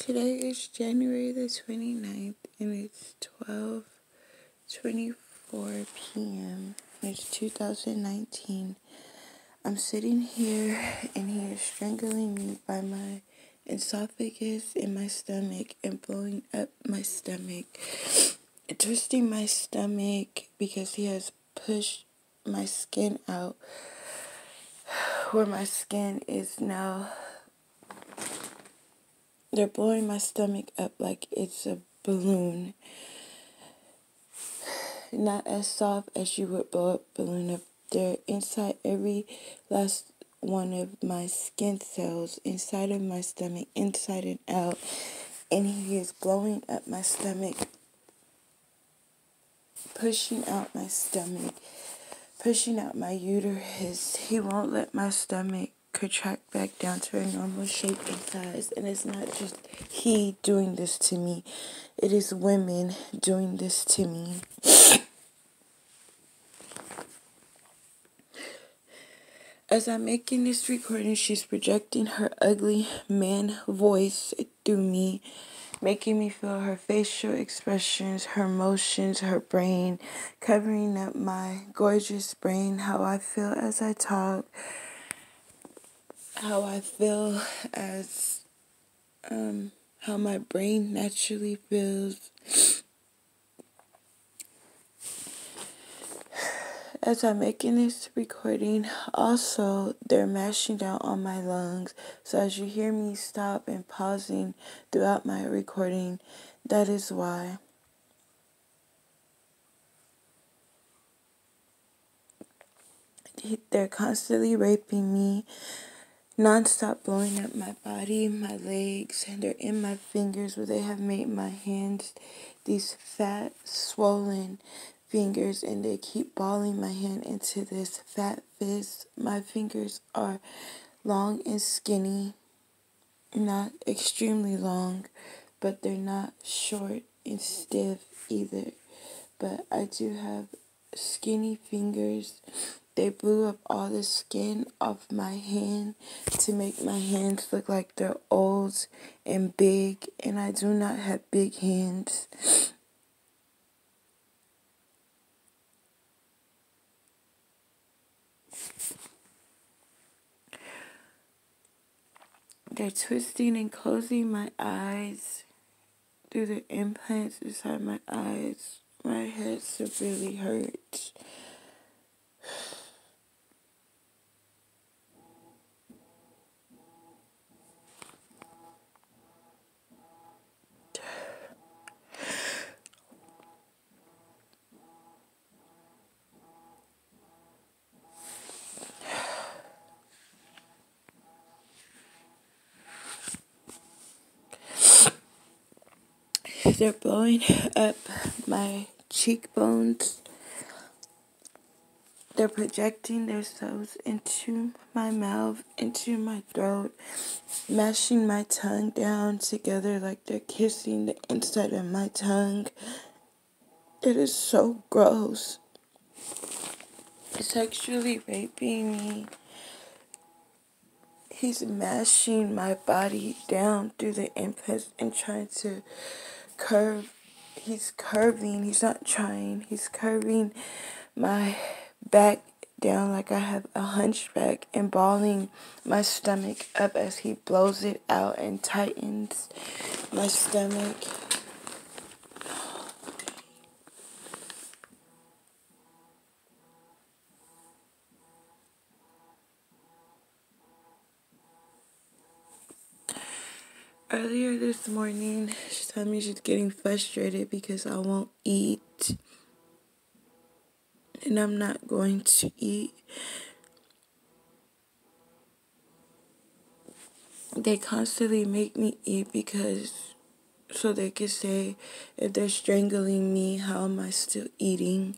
Today is January the 29th, and it's 12:24 p.m. It's 2019. I'm sitting here, and he is strangling me by my esophagus and my stomach and blowing up my stomach, twisting my stomach because he has pushed my skin out where my skin is now. They're blowing my stomach up like it's a balloon. Not as soft as you would blow up a balloon up. They're inside every last one of my skin cells, inside of my stomach, inside and out. And he is blowing up my stomach, pushing out my stomach, pushing out my uterus. He won't let my stomach contract back down to a normal shape and size. And it's not just he doing this to me. It is women doing this to me. As I'm making this recording, she's projecting her ugly man voice through me, making me feel her facial expressions, her motions, her brain, covering up my gorgeous brain, how I feel as I talk, how I feel as, how my brain naturally feels. As I'm making this recording, also, they're mashing down on my lungs. So as you hear me stop and pausing throughout my recording, that is why. They're constantly raping me, nonstop blowing up my body, my legs, and they're in my fingers where they have made my hands these fat, swollen fingers, and they keep balling my hand into this fat fist. My fingers are long and skinny, not extremely long, but they're not short and stiff either. But I do have skinny fingers. They blew up all the skin off my hand to make my hands look like they're old and big, and I do not have big hands. They're twisting and closing my eyes through the implants inside my eyes. My head severely hurts. They're blowing up my cheekbones. They're projecting themselves into my mouth, into my throat, mashing my tongue down together like they're kissing the inside of my tongue. It is so gross. Sexually raping me. He's mashing my body down through the implants and trying to curve. He's curving. He's not trying. He's curving my back down like I have a hunchback and balling my stomach up as he blows it out and tightens my stomach. Earlier this morning, she told me she's getting frustrated because I won't eat. And I'm not going to eat. They constantly make me eat so they can say if they're strangling me, how am I still eating?